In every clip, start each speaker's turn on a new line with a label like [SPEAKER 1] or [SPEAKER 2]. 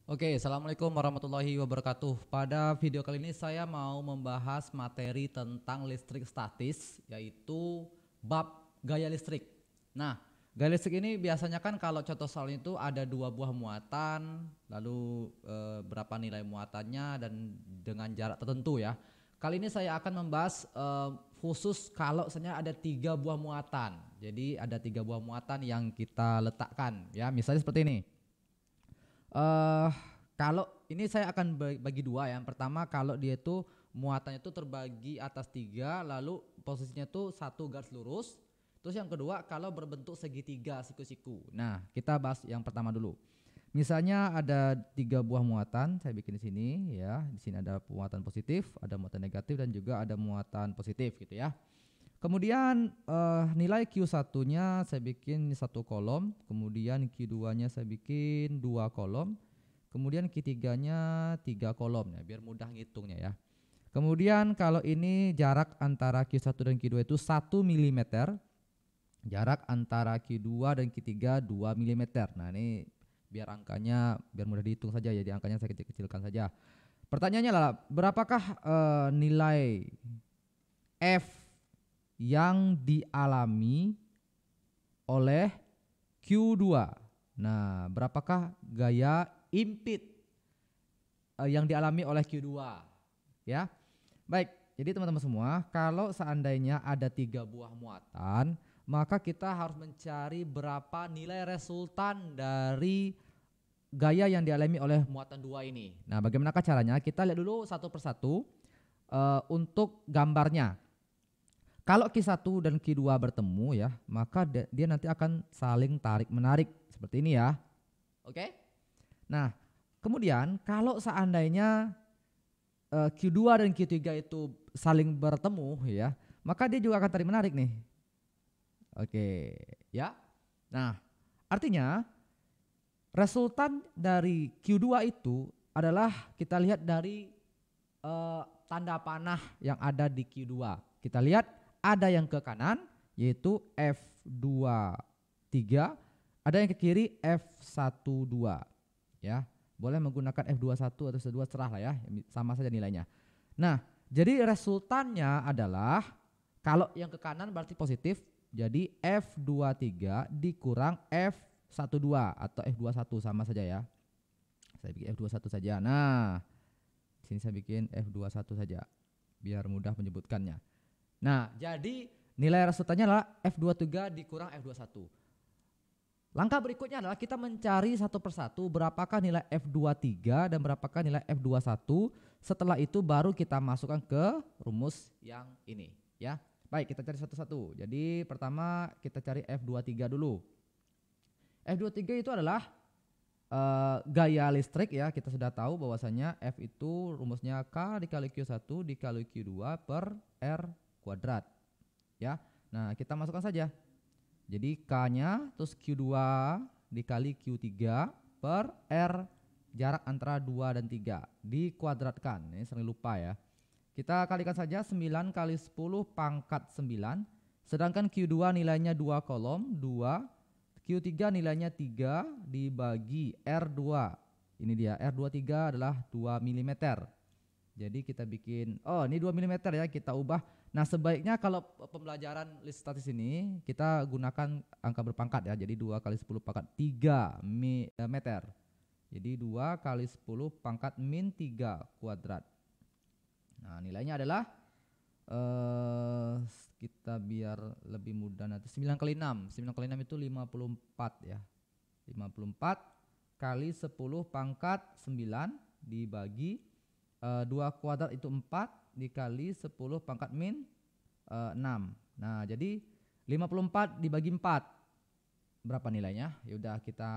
[SPEAKER 1] Oke, assalamualaikum warahmatullahi wabarakatuh. Pada video kali ini saya mau membahas materi tentang listrik statis, yaitu bab gaya listrik. Nah, gaya listrik ini biasanya kan kalau contoh soalnya itu ada dua buah muatan, lalu berapa nilai muatannya dan dengan jarak tertentu ya. Kali ini saya akan membahas khusus kalau misalnya ada tiga buah muatan. Jadi ada tiga buah muatan yang kita letakkan ya, misalnya seperti ini. eh Kalau ini saya akan bagi dua ya. Yang pertama kalau dia itu muatannya itu terbagi atas tiga, lalu posisinya itu satu garis lurus. Terus yang kedua kalau berbentuk segitiga siku-siku. Nah kita bahas yang pertama dulu. Misalnya ada tiga buah muatan, saya bikin di sini ya. Di sini ada muatan positif, ada muatan negatif dan juga ada muatan positif gitu ya. Kemudian nilai Q1-nya saya bikin satu kolom, kemudian Q2-nya saya bikin dua kolom, kemudian Q3-nya tiga kolom ya, biar mudah ngitungnya ya. Kemudian kalau ini jarak antara Q1 dan Q2 itu 1 mm, jarak antara Q2 dan Q3 2 mm. Nah, ini biar angkanya biar mudah dihitung saja, jadi angkanya saya kecil-kecilkan saja. Pertanyaannya adalah berapakah nilai F yang dialami oleh Q2. Nah, berapakah gaya impit yang dialami oleh Q2? Ya, baik. Jadi teman-teman semua, kalau seandainya ada tiga buah muatan, maka kita harus mencari berapa nilai resultan dari gaya yang dialami oleh muatan dua ini. Nah, bagaimanakah caranya? Kita lihat dulu satu persatu untuk gambarnya. Kalau Q1 dan Q2 bertemu ya, maka dia nanti akan saling tarik-menarik seperti ini ya. Oke? Nah, kemudian kalau seandainya Q2 dan Q3 itu saling bertemu ya, maka dia juga akan tarik-menarik nih. Oke, ya. Nah, artinya resultan dari Q2 itu adalah kita lihat dari tanda panah yang ada di Q2. Kita lihat ada yang ke kanan yaitu F23, ada yang ke kiri F12 ya. Boleh menggunakan F21 atau F2 serah lah ya, sama saja nilainya. Nah, jadi resultannya adalah kalau yang ke kanan berarti positif, jadi F23 dikurang F12 atau F21 sama saja ya. Saya bikin F21 saja. Nah, di sini saya bikin F21 saja biar mudah menyebutkannya. Nah, jadi nilai resultannya adalah F23 dikurang F21. Langkah berikutnya adalah kita mencari satu persatu berapakah nilai F23 dan berapakah nilai F21. Setelah itu baru kita masukkan ke rumus yang ini ya. Baik, kita cari satu-satu. Jadi pertama kita cari F23 dulu. F23 itu adalah gaya listrik ya. Kita sudah tahu bahwasanya F itu rumusnya K dikali Q1 dikali Q2 per R kuadrat ya. Nah, kita masukkan saja. Jadi K-nya terus Q2 dikali Q3 per R, jarak antara 2 dan 3 dikuadratkan. Ini sering lupa ya. Kita kalikan saja 9 kali 10 pangkat 9. Sedangkan Q2 nilainya 2 kolom, 2. Q3 nilainya 3 dibagi R2. Ini dia, R23 adalah 2 mm. Jadi kita bikin, oh ini 2 mm ya, kita ubah. Nah, sebaiknya kalau pembelajaran list statis ini kita gunakan angka berpangkat ya. Jadi 2 kali 10 pangkat 3 meter. Jadi 2 kali 10 pangkat min 3 kuadrat. Nah, nilainya adalah kita biar lebih mudah nanti 9 kali 6. 9 kali 6 itu 54 ya. 54 kali 10 pangkat 9 dibagi 2 kuadrat itu 4 dikali 10 pangkat min 6. Nah, jadi 54 dibagi 4 berapa nilainya? Ya udah kita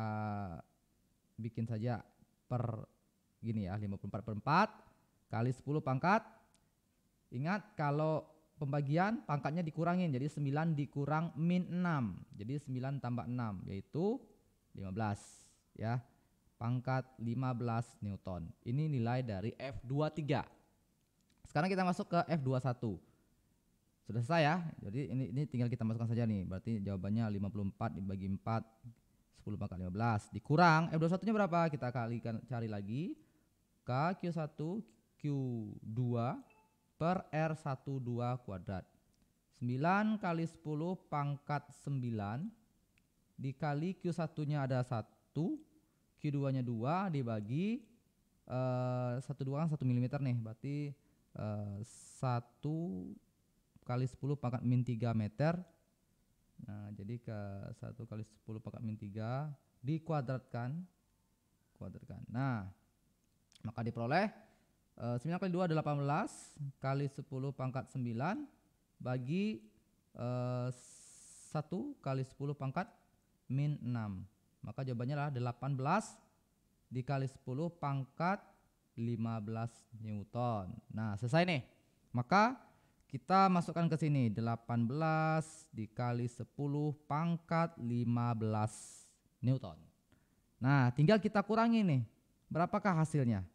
[SPEAKER 1] bikin saja per gini ya, 54 per 4 kali 10 pangkat. Ingat kalau pembagian pangkatnya dikurangin, jadi 9 dikurang min 6. Jadi 9 tambah 6 yaitu 15 ya. Pangkat 15 Newton. Ini nilai dari F23. Sekarang kita masuk ke F21. Sudah selesai ya. Jadi ini tinggal kita masukkan saja nih. Berarti jawabannya 54 dibagi 4 10 pangkat 15 dikurang F21 nya berapa? Kita cari lagi. K Q1 Q2 per R12 kuadrat. 9 kali 10 pangkat 9 dikali Q1 nya ada 1, Q2 nya 2 dibagi 1 2 kan 1 mm nih, berarti 1 kali 10 pangkat min 3 meter. Nah jadi ke 1 kali 10 pangkat min 3 dikuadratkan. Nah maka diperoleh 9 kali 2 adalah 18 kali 10 pangkat 9 bagi 1 kali 10 pangkat min 6. Maka jawabannya adalah 18 dikali 10 pangkat 15 Newton. Nah selesai nih. Maka kita masukkan ke sini 18 dikali 10 pangkat 15 Newton. Nah tinggal kita kurangi nih. Berapakah hasilnya?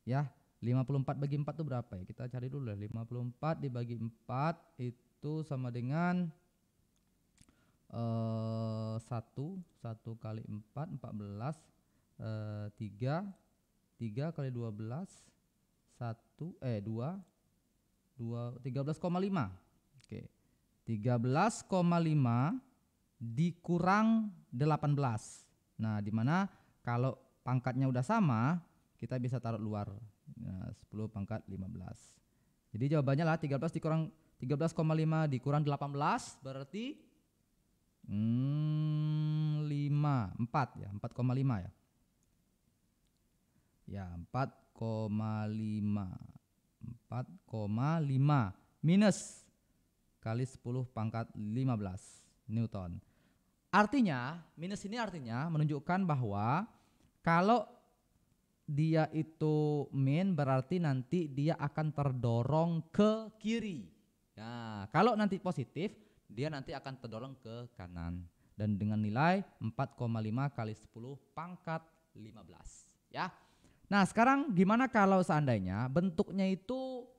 [SPEAKER 1] Ya 54 bagi 4 itu berapa ya? Kita cari dulu ya. 54 dibagi 4 itu sama dengan 1 kali 4 14 3 kali 12 2 13,5. Oke. 13,5 dikurang 18. Nah, dimana kalau pangkatnya udah sama, kita bisa taruh luar. Nah, 10 pangkat 15. Jadi jawabannya lah 13,5 dikurang 18 berarti 4 ya, 4,5 ya. Ya, 4,5 minus kali 10 pangkat 15 Newton. Artinya, minus ini artinya menunjukkan bahwa kalau dia itu min berarti nanti dia akan terdorong ke kiri. Nah, kalau nanti positif, dia nanti akan terdorong ke kanan. Dan dengan nilai 4,5 kali 10 pangkat 15. Ya. Nah sekarang gimana kalau seandainya bentuknya itu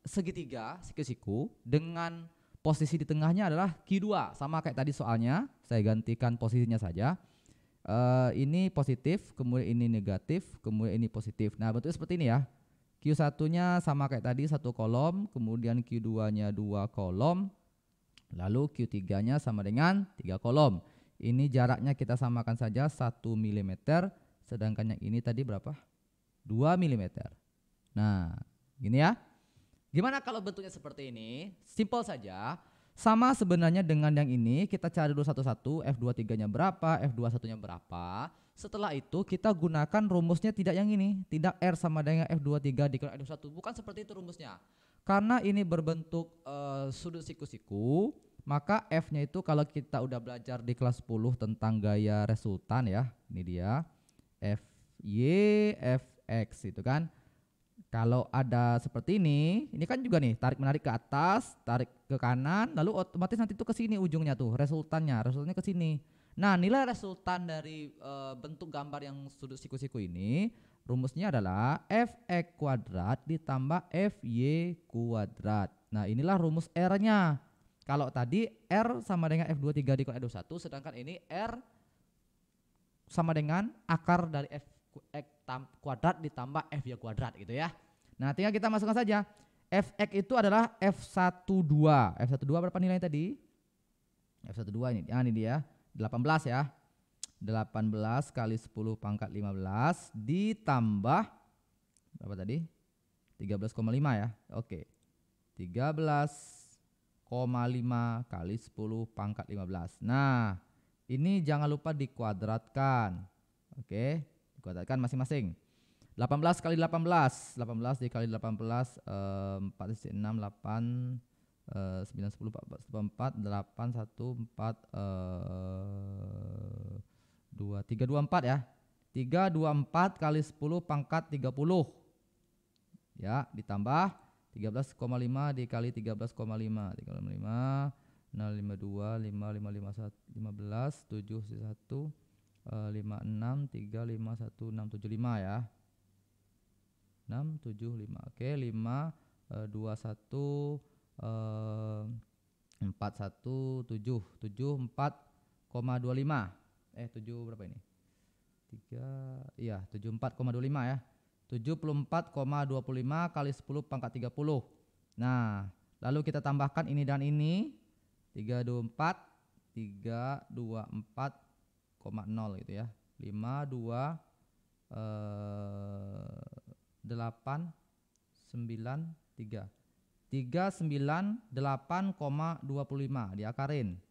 [SPEAKER 1] segitiga, siku-siku dengan posisi di tengahnya adalah Q2. Sama kayak tadi soalnya, saya gantikan posisinya saja. Ini positif, kemudian ini negatif, kemudian ini positif. Nah bentuknya seperti ini ya. Q1-nya sama kayak tadi 1 kolom, kemudian Q2-nya 2 kolom, lalu Q3-nya sama dengan 3 kolom. Ini jaraknya kita samakan saja 1 mm. Sedangkan yang ini tadi berapa? 2 mm. Nah, gini ya. Gimana kalau bentuknya seperti ini? Simpel saja. Sama sebenarnya dengan yang ini, kita cari dulu satu-satu, F23-nya berapa, F21-nya berapa. Setelah itu kita gunakan rumusnya tidak yang ini, tidak R sama dengan F23 dikali F21. Bukan seperti itu rumusnya. Karena ini berbentuk sudut siku-siku, maka F-nya itu kalau kita udah belajar di kelas 10 tentang gaya resultan ya, ini dia. Fy, Fx itu kan. Kalau ada seperti ini kan juga nih tarik menarik ke atas, tarik ke kanan, lalu otomatis nanti tuh ke sini ujungnya tuh resultannya ke sini. Nah, nilai resultan dari bentuk gambar yang sudut siku-siku ini rumusnya adalah Fx kuadrat ditambah Fy kuadrat. Nah, inilah rumus R-nya. Kalau tadi R sama dengan F23 dikali F21, sedangkan ini R sama dengan akar dari F kuadrat ditambah Fy kuadrat gitu ya. Nah tinggal kita masukkan saja. Fx itu adalah F12. F12 berapa nilainya tadi? F12 ini, ini dia 18 ya. 18 kali 10 pangkat 15 ditambah berapa tadi? 13,5 ya. Oke. 13,5 kali 10 pangkat 15. Nah ini jangan lupa dikuadratkan. Oke, dikuadratkan masing-masing. 18 kali 18, 18 dikali 18, 4 6, 8, 9, 10, 4, 8, 1, 4, 2, 3, 2, 4 ya. 3, 2, 4 kali 10 pangkat 30. Ya, ditambah 13,5 dikali 13,5. 3,5. 052 55 15 7 1 56 3 5 1 6 7 5 ya. 6 7 5. Oke, 5 2 1 4 1 7 7 4,5 7 berapa ini? 3, iya 74,25 ya. 74,25 kali 10 pangkat 30. Nah, lalu kita tambahkan ini dan ini. 324 324,0 gitu ya. 52 8 9 3 398,25 diakarin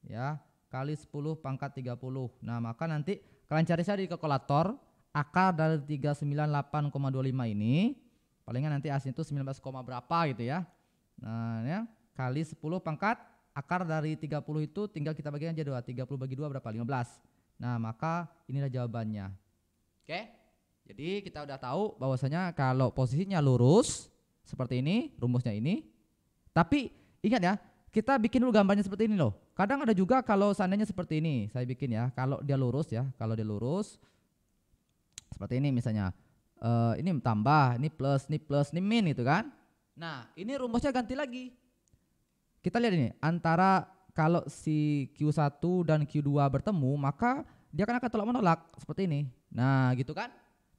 [SPEAKER 1] ya, kali 10 pangkat 30. Nah, maka nanti kalian cari saja di kalkulator akar dari 398,25 ini. Palingan nanti hasilnya itu 19, berapa gitu ya. Nah, ya, kali 10 pangkat akar dari 30 itu tinggal kita bagikan aja 2. 30 bagi 2 berapa? 15. Nah, maka inilah jawabannya. Oke? Jadi kita udah tahu bahwasanya kalau posisinya lurus seperti ini, rumusnya ini. Tapi ingat ya, kita bikin dulu gambarnya seperti ini loh. Kadang ada juga kalau seandainya seperti ini, saya bikin ya, kalau dia lurus ya, kalau dia lurus seperti ini misalnya, ini tambah, ini plus, ini min gitu kan. Nah, ini rumusnya ganti lagi. Kita lihat ini, antara kalau si Q1 dan Q2 bertemu, maka dia akan tolak menolak seperti ini. Nah, gitu kan.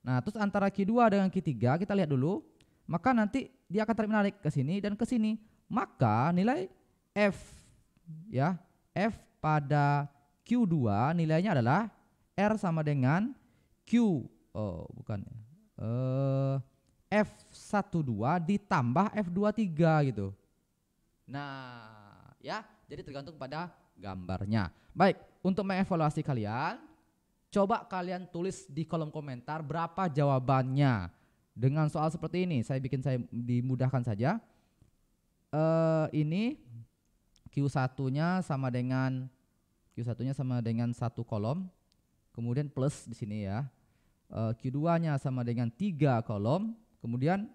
[SPEAKER 1] Nah, terus antara Q2 dengan Q3 kita lihat dulu, maka nanti dia akan tarik menarik ke sini dan ke sini. Maka nilai F ya, F pada Q2 nilainya adalah R sama dengan Q F12 ditambah F23 gitu. Nah, ya, jadi tergantung pada gambarnya. Baik, untuk mengevaluasi kalian, coba kalian tulis di kolom komentar berapa jawabannya. Dengan soal seperti ini, saya dimudahkan saja. Ini Q1-nya sama dengan satu kolom, kemudian plus di sini ya. Q2-nya sama dengan 3 kolom, kemudian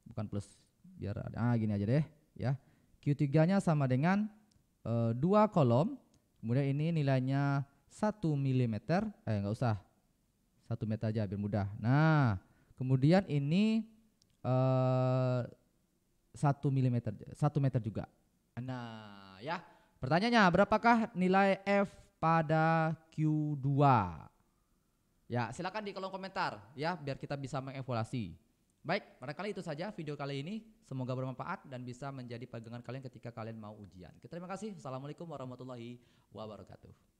[SPEAKER 1] bukan plus, biar gini aja deh ya. Q3-nya sama dengan 2 kolom, kemudian ini nilainya 1 mm, enggak usah, 1 meter aja biar mudah. Nah, kemudian ini 1 meter juga. Nah, ya, pertanyaannya berapakah nilai F pada Q2? Ya, silakan di kolom komentar ya, biar kita bisa mengevaluasi. Baik, barangkali itu saja video kali ini. Semoga bermanfaat dan bisa menjadi pegangan kalian ketika kalian mau ujian. Terima kasih. Assalamualaikum warahmatullahi wabarakatuh.